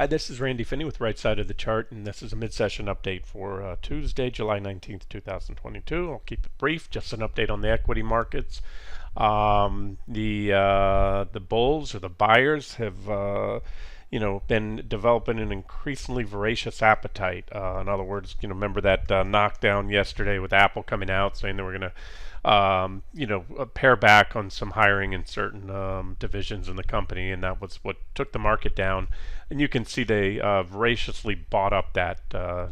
Hi, this is Randy Finney with Right Side of the Chart, and this is a mid-session update for Tuesday, July 19th, 2022. I'll keep it brief, just an update on the equity markets. The bulls or the buyers have been developing an increasingly voracious appetite. In other words, remember that knockdown yesterday with Apple coming out saying they were going to pare back on some hiring in certain divisions in the company, and that was what took the market down. And you can see they voraciously bought up that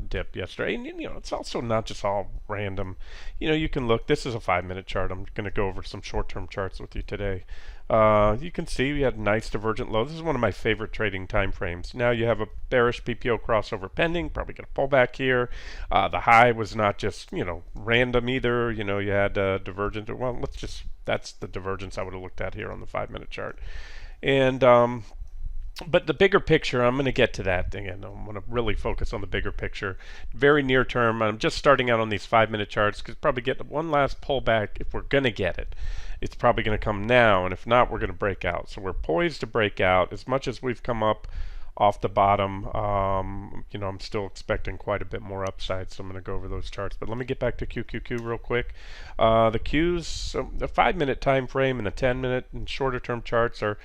dip yesterday. And it's also not just all random. You can look. This is a 5-minute chart. I'm going to go over some short-term charts with you today. You can see we had a nice divergent low. This is one of my favorite trading time frames. Now you have a bearish PPO crossover pending. Probably going to pull back here. The high was not just random either. You had divergent. Well, that's the divergence I would have looked at here on the 5-minute chart. And but the bigger picture, I'm going to get to that again. I'm going to really focus on the bigger picture. Very near term, I'm just starting out on these 5-minute charts because probably get one last pullback if we're going to get it. It's probably going to come now, and if not, we're going to break out. So we're poised to break out. As much as we've come up off the bottom, I'm still expecting quite a bit more upside, so I'm going to go over those charts. But let me get back to QQQ real quick. The Qs, the 5-minute time frame and the 10-minute and shorter term charts are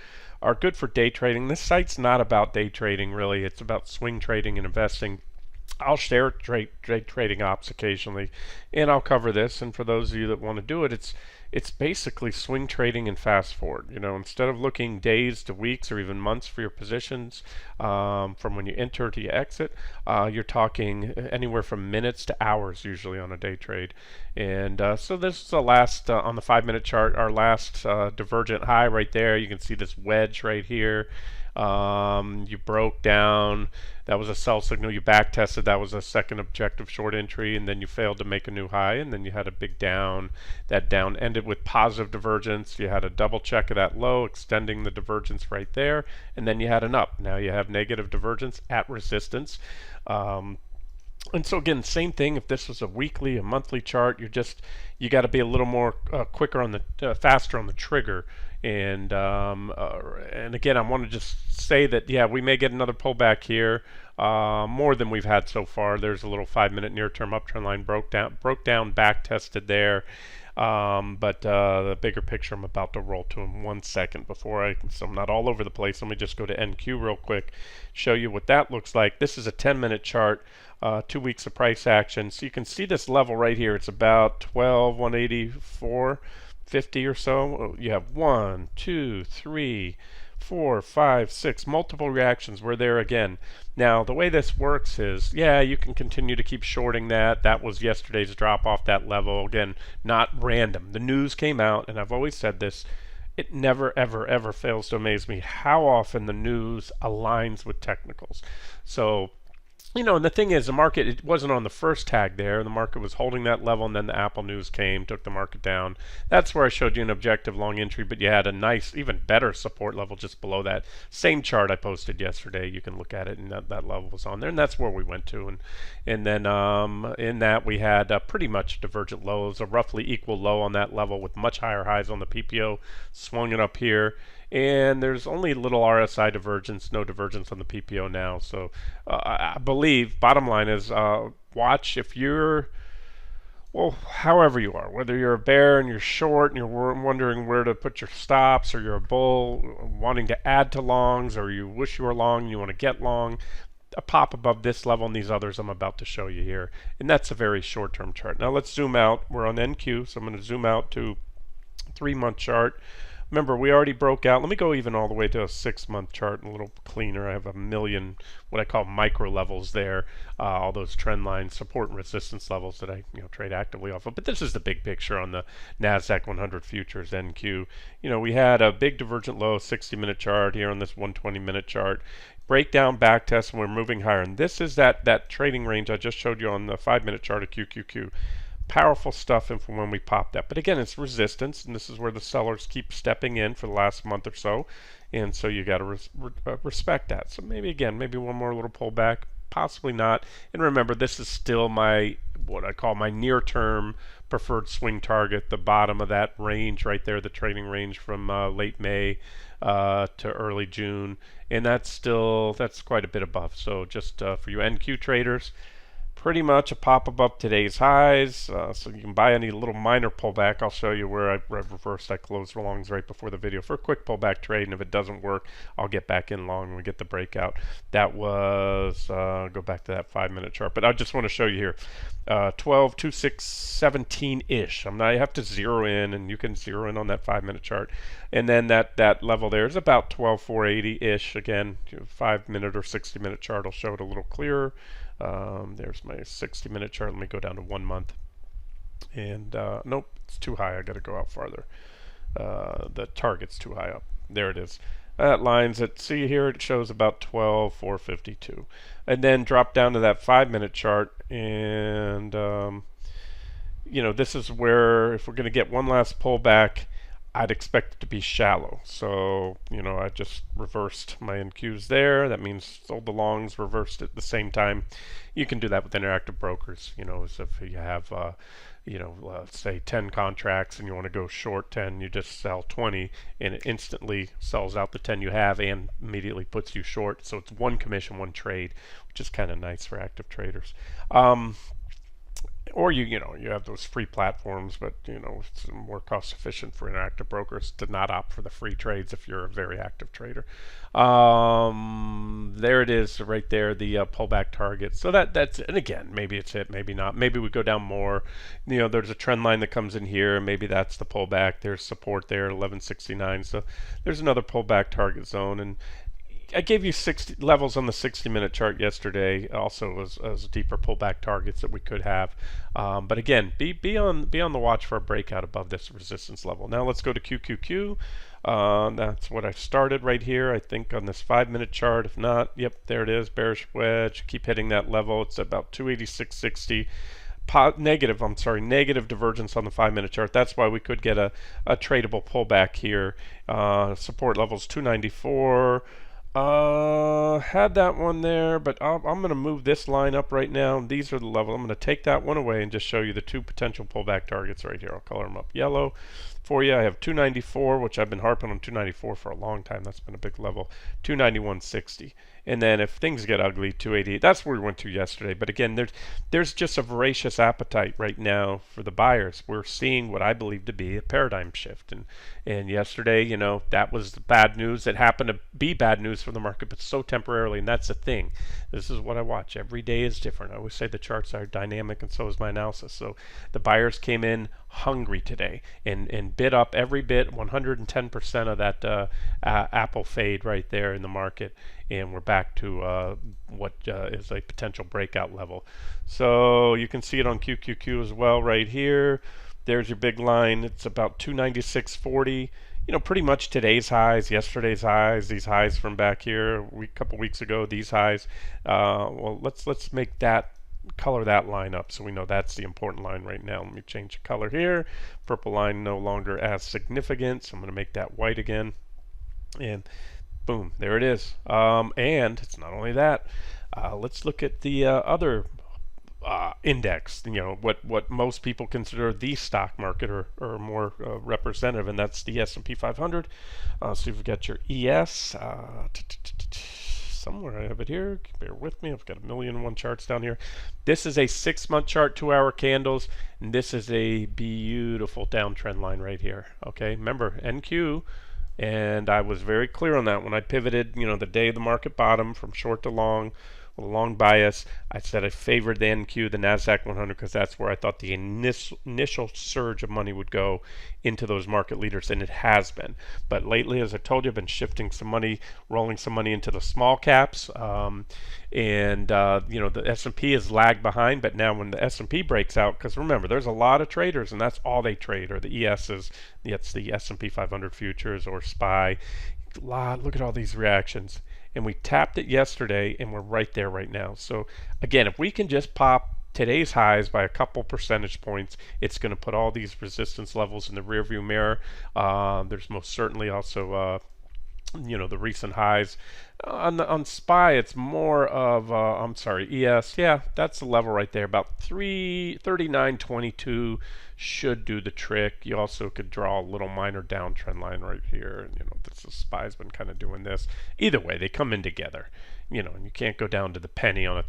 good for day trading. This site's not about day trading, really. It's about swing trading and investing. I'll share trading ops occasionally, and I'll cover this. And for those of you that want to do it, it's basically swing trading and fast forward. Instead of looking days to weeks or even months for your positions, from when you enter to you exit, you're talking anywhere from minutes to hours usually on a day trade. And so this is the last on the 5-minute chart, our last divergent high right there. You can see this wedge right here. You broke down. That was a sell signal. You back tested. That was a second objective short entry, and then you failed to make a new high, and then you had a big down. That down ended with positive divergence. You had a double check of that low, extending the divergence right there, and then you had an up. Now you have negative divergence at resistance. And so again, same thing. If this was a weekly, a monthly chart, you got to be a little more quicker on the faster on the trigger. And again, I want to just say that we may get another pullback here, more than we've had so far. There's a little 5-minute near-term uptrend line broke down, back tested there. But the bigger picture I'm about to roll to in 1 second so I'm not all over the place. Let me just go to NQ real quick, show you what that looks like. This is a 10-minute chart, 2 weeks of price action. So you can see this level right here. It's about 12,184.50 or so. You have 1, 2, 3, 4, 5, 6 multiple reactions. We're there again. Now the way this works is, you can continue to keep shorting that. That was yesterday's drop off that level. Again, not random. The news came out, and I've always said this. It never, ever, ever fails to amaze me how often the news aligns with technicals. So, and the thing is, the market, it wasn't on the first tag there. The market was holding that level, and then the Apple news came, took the market down. That's where I showed you an objective long entry, but you had a nice, even better support level just below that. Same chart I posted yesterday. You can look at it, and that level was on there, and that's where we went to. And then in that, we had pretty much divergent lows, a roughly equal low on that level with much higher highs on the PPO, swung it up here. And there's only little RSI divergence, no divergence on the PPO now. So I believe, bottom line is, watch if you're, however you are, whether you're a bear and you're short and you're wondering where to put your stops, or you're a bull wanting to add to longs, or you wish you were long and you want to get long, a pop above this level and these others I'm about to show you here. And that's a very short-term chart. Now let's zoom out. We're on NQ, so I'm going to zoom out to 3-month chart. Remember, we already broke out. Let me go even all the way to a 6-month chart and a little cleaner. I have a million what I call micro levels there, all those trend lines, support and resistance levels that I trade actively off of. But this is the big picture on the Nasdaq 100 futures NQ. We had a big divergent low, 60-minute chart here on this 120-minute chart. Breakdown, back test, and we're moving higher. And this is that trading range I just showed you on the 5-minute chart of QQQ. Powerful stuff and from when we popped that. But again, it's resistance, and this is where the sellers keep stepping in for the last month or so. And so you got to respect that. So maybe one more little pullback, possibly not. And remember, this is still what I call my near-term preferred swing target, the bottom of that range right there, the trading range from late May to early June, and that's quite a bit above. So just for you NQ traders, pretty much a pop above today's highs, so you can buy any little minor pullback. I'll show you where I reversed. I closed longs right before the video for a quick pullback trade, and if it doesn't work, I'll get back in long when we get the breakout. That was go back to that 5-minute chart, but I just want to show you here 12 2 6 17 ish. I have to zero in, and you can zero in on that 5-minute chart, and then that level there is about 12 480 ish. Again, 5-minute or 60-minute chart will show it a little clearer. There's my 60-minute chart. Let me go down to 1 month. And nope, it's too high. I got to go out farther. The target's too high up. There it is. That lines it. See here, it shows about 12 452. And then drop down to that 5-minute chart. And, this is where, if we're going to get one last pullback, I'd expect it to be shallow. So, I just reversed my NQs there. That means sold the longs, reversed at the same time. You can do that with interactive brokers, as if you have, say 10 contracts and you want to go short 10, you just sell 20 and it instantly sells out the 10 you have and immediately puts you short. So it's one commission, one trade, which is kind of nice for active traders. Or you have those free platforms, but it's more cost efficient for interactive brokers to not opt for the free trades if you're a very active trader. There it is right there, the pullback target. So that's, and again, maybe it's hit, maybe not. Maybe we go down more. There's a trend line that comes in here. Maybe that's the pullback. There's support there at 1169. So there's another pullback target zone. And I gave you 60 levels on the 60-minute chart yesterday, also as deeper pullback targets that we could have. But again, be on the watch for a breakout above this resistance level. Now let's go to QQQ. That's what I started right here, I think, on this 5-minute chart. If not, yep, there it is, bearish wedge. Keep hitting that level. It's about 286.60. Negative divergence on the 5-minute chart. That's why we could get a tradable pullback here. Support levels 294. Had that one there, but I'm going to move this line up right now. These are the levels. I'm going to take that one away and just show you the two potential pullback targets right here. I'll color them up yellow for you. I have 294, which I've been harping on 294 for a long time. That's been a big level. 291.60. And then if things get ugly, 288. That's where we went to yesterday. But again, there's just a voracious appetite right now for the buyers. We're seeing what I believe to be a paradigm shift. And yesterday, that was the bad news. It happened to be bad news for the market, but so temporarily. And that's the thing. This is what I watch. Every day is different. I always say the charts are dynamic, and so is my analysis. So the buyers came in hungry today and bid up every bit, 110% of that Apple fade right there in the market. And we're back to what is a potential breakout level. So you can see it on QQQ as well right here. There's your big line. It's about 296.40. Pretty much today's highs, yesterday's highs, these highs from back here a couple weeks ago, these highs. Well, let's make that, color that line up so we know that's the important line right now. Let me change the color here. Purple line no longer as significant, so I'm going to make that white again. And boom, there it is. And it's not only that. Let's look at the other index. What most people consider the stock market or more representative, and that's the S&P 500. So you've got your ES. Somewhere I have it here. Bear with me. I've got 1,000,001 charts down here. This is a 6-month chart, 2-hour candles, and this is a beautiful downtrend line right here. Okay, remember NQ. And I was very clear on that when I pivoted, the day of the market bottom from short to long, with a long bias. I said I favored the NQ, the Nasdaq 100, because that's where I thought the initial surge of money would go into those market leaders, and it has been. But lately, as I told you, I've been shifting some money, rolling some money into the small caps, and the S&P is lagged behind. But now when the S&P breaks out, because remember, there's a lot of traders, and that's all they trade, or the ESs. It's the S&P 500 futures or SPY. Look at all these reactions. And we tapped it yesterday, and we're right there right now. So again, if we can just pop today's highs by a couple percentage points, it's going to put all these resistance levels in the rearview mirror. There's most certainly also the recent highs. On SPY, it's more of I'm sorry, ES. Yeah, that's the level right there. About 339.22 should do the trick. You also could draw a little minor downtrend line right here. You know, this SPY's been kind of doing this. Either way, they come in together. You know, and you can't go down to the penny on a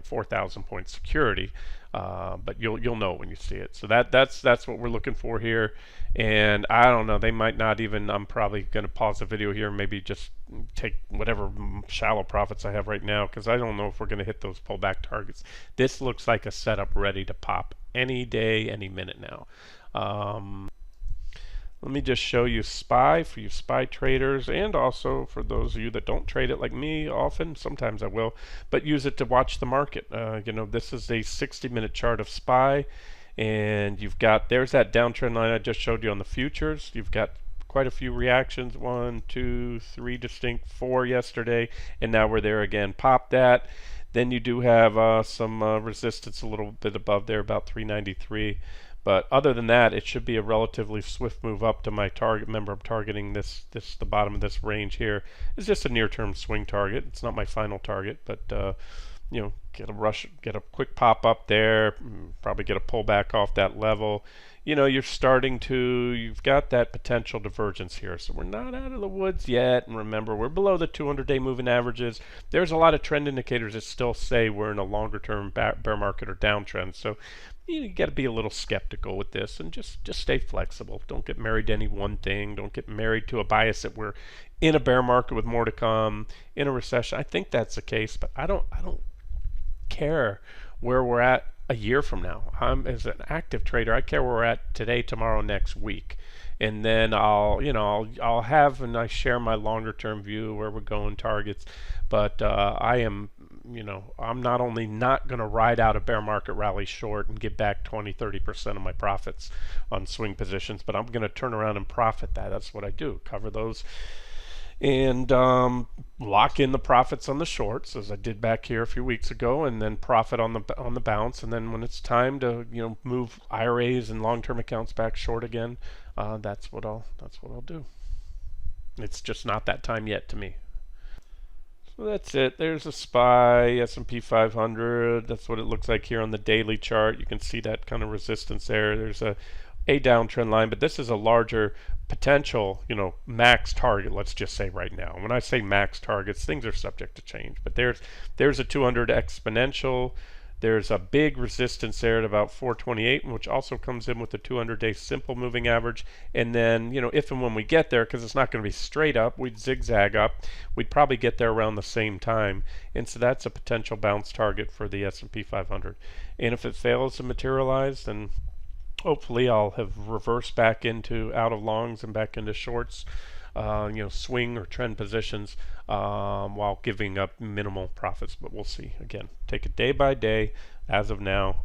4,000 point security, but you'll know when you see it. So that's what we're looking for here. And I don't know, they might not even. I'm probably going to pause the video here and maybe just take whatever shallow profits I have right now, because I don't know if we're going to hit those pullback targets. This looks like a setup ready to pop any day, any minute now. Let me just show you SPY for you SPY traders, and also for those of you that don't trade it like me often. Sometimes I will, but use it to watch the market. You know, this is a 60-minute chart of SPY, and you've got, there's that downtrend line I just showed you on the futures. You've got quite a few reactions, 1, 2, 3 distinct, 4 yesterday, and now we're there again. Pop that. Then you do have some resistance a little bit above there, about 393. But other than that, it should be a relatively swift move up to my target. Remember, I'm targeting the bottom of this range here. It's just a near-term swing target. It's not my final target, but you know, get a quick pop up there, probably get a pullback off that level. You know, you've got that potential divergence here. So we're not out of the woods yet. And remember, we're below the 200-day moving averages. There's a lot of trend indicators that still say we're in a longer-term bear market or downtrend. So you got to be a little skeptical with this, and just stay flexible. Don't get married to any one thing. Don't get married to a bias that we're in a bear market with more to come, in a recession. I think that's the case, but I don't care where we're at a year from now. As an active trader, I care where we're at today, tomorrow, next week, and then I'll have, and I share my longer term view where we're going, targets. But I'm not only not going to ride out a bear market rally short and get back 20-30% of my profits on swing positions, but I'm going to turn around and profit that. That's what I do. Cover those and lock in the profits on the shorts, as I did back here a few weeks ago, and then profit on the bounce. And then when it's time to move IRAs and long-term accounts back short again, that's what I'll do. It's just not that time yet to me. So that's it. There's a SPY, S&P 500. That's what it looks like here on the daily chart. You can see that kind of resistance there. There's a downtrend line, but this is a larger potential, max target, let's just say right now. When I say max targets, things are subject to change, but there's a 200 exponential. There's a big resistance there at about 428, which also comes in with the 200-day simple moving average. And then, if and when we get there, because it's not going to be straight up, we'd zigzag up. We'd probably get there around the same time. And so that's a potential bounce target for the S&P 500. And if it fails to materialize, then hopefully I'll have reversed back into out of longs and back into shorts, swing or trend positions, while giving up minimal profits. But we'll see. Again, take it day by day. As of now,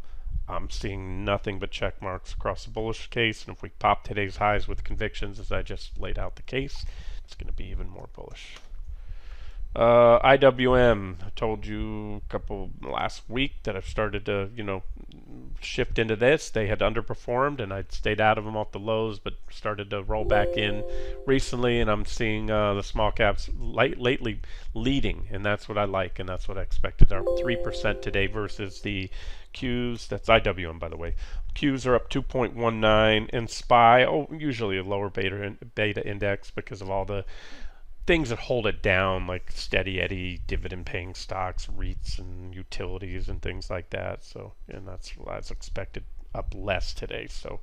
I'm seeing nothing but check marks across the bullish case. And if we pop today's highs with convictions, as I just laid out the case, it's going to be even more bullish. IWM, I told you last week that I've started to, shift into this. They had underperformed, and I'd stayed out of them off the lows, but started to roll back in recently, and I'm seeing the small caps lately leading, and that's what I like, and that's what I expected. They're up 3% today versus the Qs. That's IWM, by the way. Qs are up 2.19, and SPY, usually a lower beta index because of all the things that hold it down, like steady eddy dividend paying stocks, REITs and utilities and things like that. So, and that's as expected, up less today. So,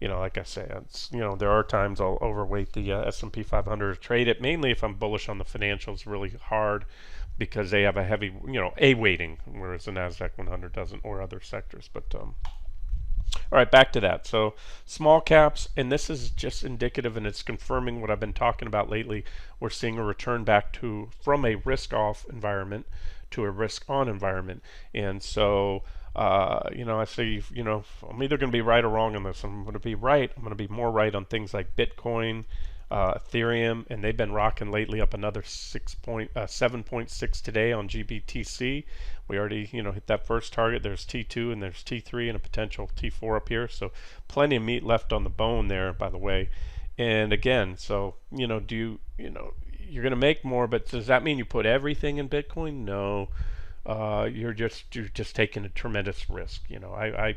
like I say, there are times I'll overweight the S&P 500, trade it mainly if I'm bullish on the financials really hard, because they have a heavy A weighting, whereas the Nasdaq 100 doesn't, or other sectors. But all right, back to that. So small caps, and this is just indicative, and it's confirming what I've been talking about lately. We're seeing a return back from a risk-off environment to a risk-on environment. And so, I say, I'm either going to be right or wrong on this. I'm going to be right. I'm going to be more right on things like Bitcoin, Ethereum, and they've been rocking lately, up another 7.6 today on GBTC. We already hit that first target. There's T2 and there's T3 and a potential T4 up here, so plenty of meat left on the bone there, by the way. And again, so you're going to make more, but does that mean you put everything in Bitcoin? No. You're just taking a tremendous risk. I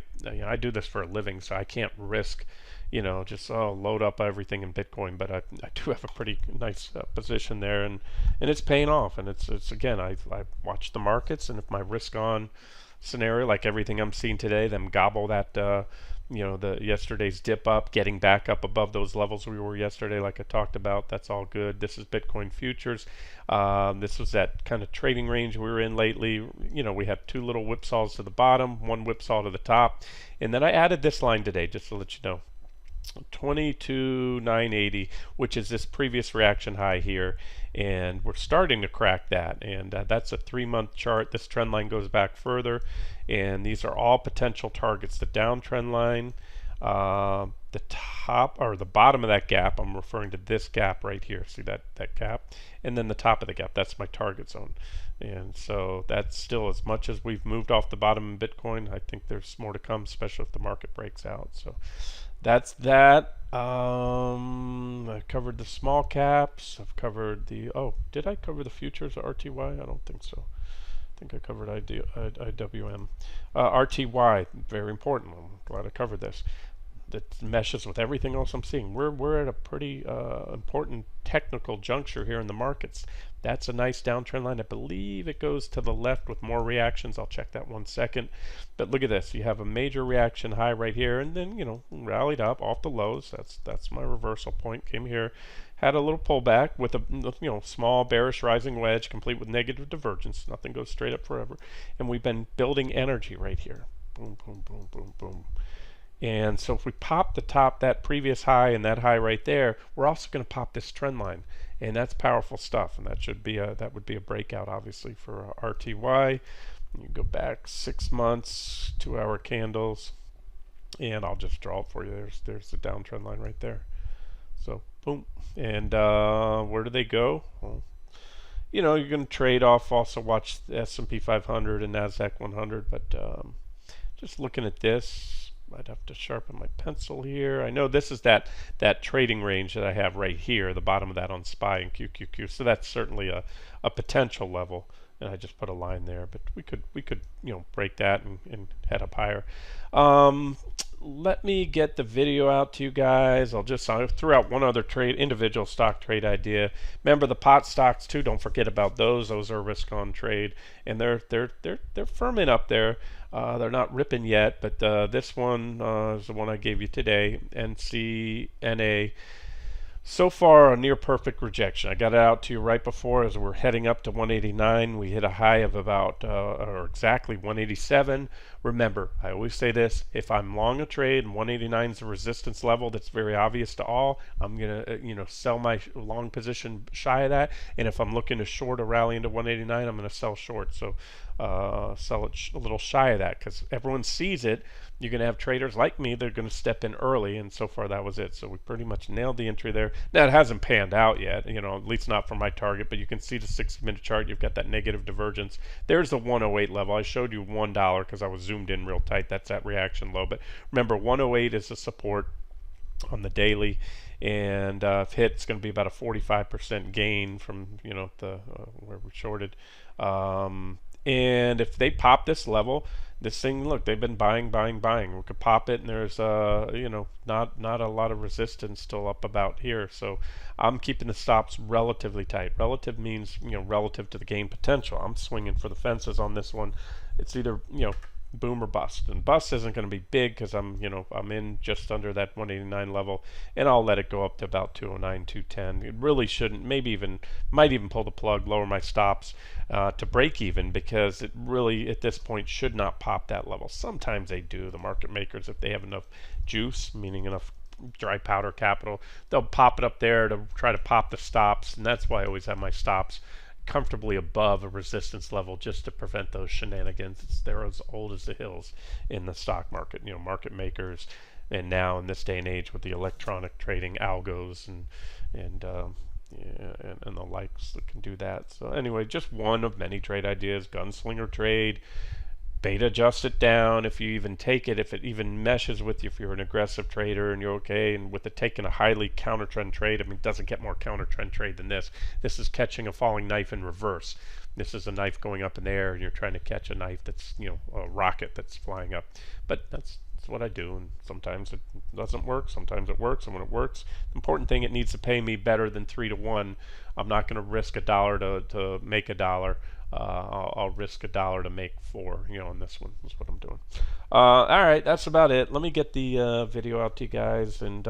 do this for a living, so I can't risk, just load up everything in Bitcoin. But I do have a pretty nice position there, and it's paying off. And it's again, I watch the markets, and if my risk on scenario, like everything I'm seeing today, them gobble that. The yesterday's dip up, getting back up above those levels we were yesterday, like I talked about. That's all good. This is Bitcoin futures. This was that kind of trading range we were in lately. We had two little whipsaws to the bottom, one whipsaw to the top, and then I added this line today just to let you know. 22,980, which is this previous reaction high here, and we're starting to crack that, and that's a 3-month chart. This trend line goes back further, and these are all potential targets. The downtrend line, the top or the bottom of that gap, I'm referring to this gap right here. See that gap, and then the top of the gap, that's my target zone. And so that's still, as much as we've moved off the bottom in Bitcoin, I think there's more to come, especially if the market breaks out. So that's that. I covered the small caps. I've covered did I cover the futures or RTY? I don't think so. I think I covered IWM. RTY, very important. I'm glad I covered this. That meshes with everything else I'm seeing. We're at a pretty important technical juncture here in the markets. That's a nice downtrend line. I believe it goes to the left with more reactions. I'll check that 1 second. But look at this. You have a major reaction high right here, and then rallied up off the lows. That's my reversal point. Came here, had a little pullback with a small bearish rising wedge, complete with negative divergence. Nothing goes straight up forever, and we've been building energy right here. Boom, boom, boom, boom, boom. And so if we pop the top, that previous high and that high right there, we're also going to pop this trend line, and that's powerful stuff. And that would be a breakout, obviously, for RTY. You go back 6 months, 2-hour candles, and I'll just draw it for you. There's the downtrend line right there. So boom, and where do they go? Well, you're going to trade off. Also watch the S&P 500 and Nasdaq 100, but just looking at this. I'd have to sharpen my pencil here. I know this is that trading range that I have right here, the bottom of that on SPY and QQQ. So that's certainly a potential level, and I just put a line there. But we could break that and head up higher. Let me get the video out to you guys. I threw out one other individual stock trade idea. Remember the pot stocks too. Don't forget about those. Those are risk on trade, and they're firming up there. They're not ripping yet, but this one is the one I gave you today, NCNA. So far, a near perfect rejection. I got it out to you right before as we're heading up to 189. We hit a high of about, or exactly 187. Remember, I always say this, if I'm long a trade and 189 is a resistance level that's very obvious to all, I'm going to, sell my long position shy of that. And if I'm looking to short a rally into 189, I'm going to sell short. So sell it a little shy of that because everyone sees it. You're going to have traders like me that are going to step in early, and so far that was it. So we pretty much nailed the entry there. Now, it hasn't panned out yet, at least not for my target, but you can see the 60-minute chart. You've got that negative divergence. There's the 108 level. I showed you $1 because I was zoomed in real tight. That's that reaction low. But remember, 108 is the support on the daily, and if hit, it's going to be about a 45% gain from, where we shorted. And if they pop this level, this thing, look, they've been buying. We could pop it, and there's not a lot of resistance still up about here. So I'm keeping the stops relatively tight. Relative means relative to the gain potential. I'm swinging for the fences on this one. It's either boom or bust, and bust isn't going to be big because I'm in just under that 189 level, and I'll let it go up to about 209, 210. It really shouldn't. Might even pull the plug, lower my stops to break even, because it really at this point should not pop that level. Sometimes they do, the market makers, if they have enough juice, meaning enough dry powder capital, they'll pop it up there to try to pop the stops, and that's why I always have my stops comfortably above a resistance level just to prevent those shenanigans. They're as old as the hills in the stock market, market makers, and now in this day and age with the electronic trading algos and the likes that can do that. So anyway, just one of many trade ideas. Gunslinger trade, beta adjust it down if you even take it, if it even meshes with you, if you're an aggressive trader and you're okay. And with it taking a highly counter trend trade, I mean, it doesn't get more counter trend trade than this. This is catching a falling knife in reverse. This is a knife going up in the air and you're trying to catch a knife that's, a rocket that's flying up. But that's what I do, and sometimes it doesn't work, sometimes it works, and when it works, the important thing, it needs to pay me better than 3 to 1. I'm not going to risk $1 to make $1. I'll risk $1 to make 4, on this one. That's what I'm doing. All right, that's about it. Let me get the video out to you guys, and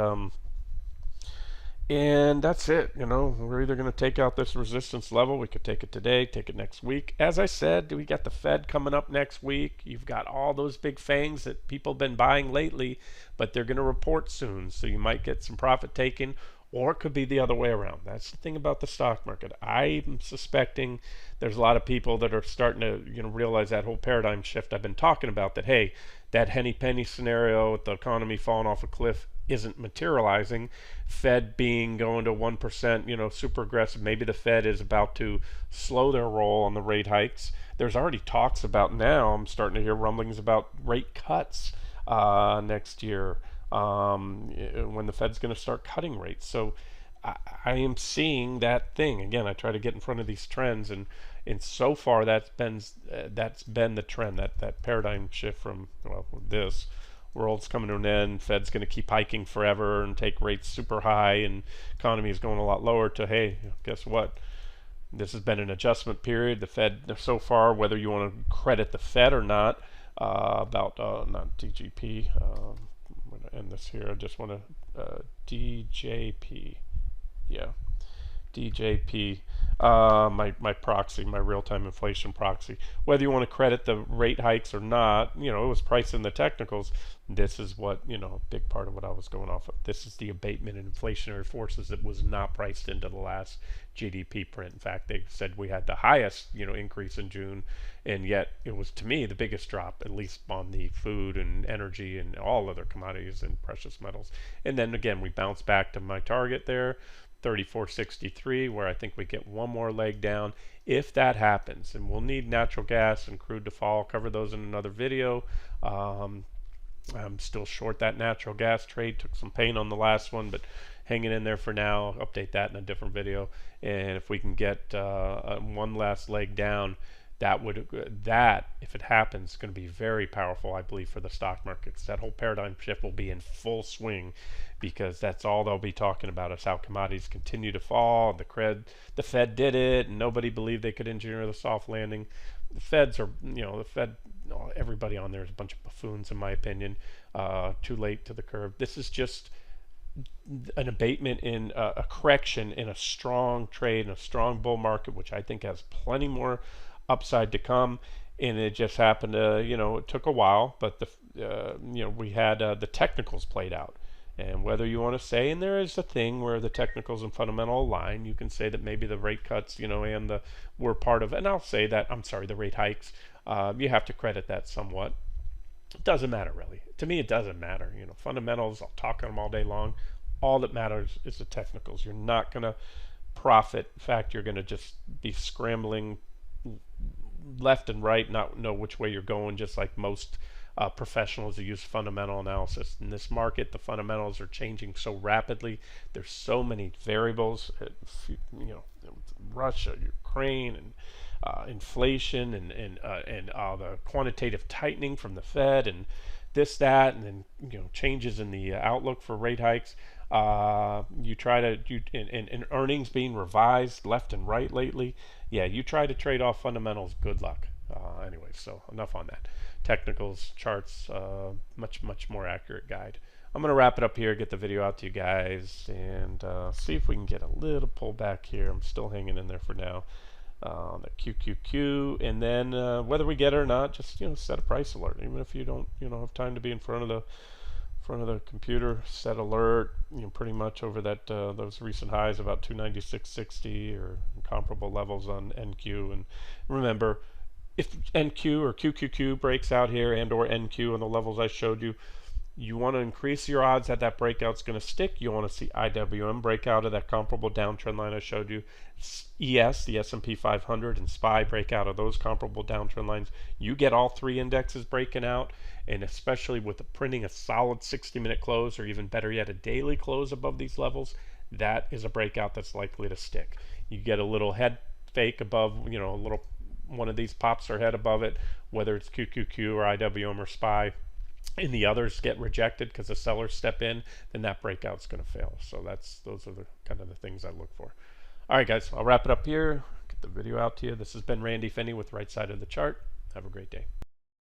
that's it. We're either going to take out this resistance level. We could take it today, take it next week. As I said, we got the Fed coming up next week. You've got all those big fangs that people have been buying lately, but they're going to report soon. So you might get some profit taken, or it could be the other way around. That's the thing about the stock market. I'm suspecting there's a lot of people that are starting to realize that whole paradigm shift I've been talking about, that, hey, that henny penny scenario with the economy falling off a cliff isn't materializing. Fed being going to 1%, super aggressive. Maybe the Fed is about to slow their roll on the rate hikes. There's already talks about, now I'm starting to hear rumblings about rate cuts next year, when the Fed's going to start cutting rates. So I am seeing that thing again. I try to get in front of these trends, and so far that's been the trend, that paradigm shift from, this world's coming to an end, Fed's going to keep hiking forever and take rates super high, and economy is going a lot lower, to, hey, guess what? This has been an adjustment period. The Fed, so far, whether you want to credit the Fed or not, not DGP. I'm going to end this here. I just want to DJP. Yeah. DJP, my proxy, my real-time inflation proxy. Whether you want to credit the rate hikes or not, it was priced in the technicals. This is what, a big part of what I was going off of. This is the abatement in inflationary forces that was not priced into the last GDP print. In fact, they said we had the highest, increase in June, and yet it was, to me, the biggest drop, at least on the food and energy and all other commodities and precious metals. And then again, we bounced back to my target there, 34.63, where I think we get one more leg down. If that happens, and we'll need natural gas and crude to fall, I'll cover those in another video. I'm still short that natural gas trade. Took some pain on the last one, but hanging in there for now. I'll update that in a different video. And if we can get one last leg down, that, if it happens, is going to be very powerful, I believe, for the stock markets. That whole paradigm shift will be in full swing, because that's all they'll be talking about, is how commodities continue to fall. The Fed did it, and nobody believed they could engineer the soft landing. The Feds are, everybody on there is a bunch of buffoons, in my opinion. Too late to the curve. This is just an abatement in a correction in a strong trade, in a strong bull market, which I think has plenty more upside to come. And it just happened to, it took a while, but we had the technicals played out. And whether you want to say, and there is a thing where the technicals and fundamental align, you can say that maybe the rate cuts, and were part of, and I'll say that, the rate hikes, you have to credit that somewhat. It doesn't matter, really. To me, it doesn't matter. Fundamentals, I'll talk on them all day long. All that matters is the technicals. You're not going to profit. In fact, you're going to just be scrambling left and right, not know which way you're going, just like most professionals who use fundamental analysis. In this market, the fundamentals are changing so rapidly. There's so many variables, Russia, Ukraine, and inflation, and the quantitative tightening from the Fed, and this, that, and then changes in the outlook for rate hikes. You try to and earnings being revised left and right lately. Yeah, you try to trade off fundamentals. Good luck. Anyway, so enough on that. Technicals, charts, much more accurate guide. I'm gonna wrap it up here, get the video out to you guys, and see if we can get a little pullback here. I'm still hanging in there for now. The QQQ, and then whether we get it or not, just set a price alert. Even if you don't have time to be in front of the computer, set alert. Pretty much over that those recent highs, about 296.60 or comparable levels on NQ. And remember, if NQ or QQQ breaks out here, and or NQ on the levels I showed you, You want to increase your odds that that breakout's going to stick. You want to see IWM break out of that comparable downtrend line I showed you. ES, the S&P 500, and SPY break out of those comparable downtrend lines. You get all three indexes breaking out, and especially with printing a solid 60-minute close, or even better yet, a daily close above these levels, that is a breakout that's likely to stick. You get a little head fake above, a little one of these pops their head above it, whether it's QQQ or IWM or SPY, and the others get rejected because the sellers step in, then that breakout's going to fail. So those are the kind of the things I look for. All right, guys, I'll wrap it up here. Get the video out to you. This has been Randy Finney with Right Side of the Chart. Have a great day.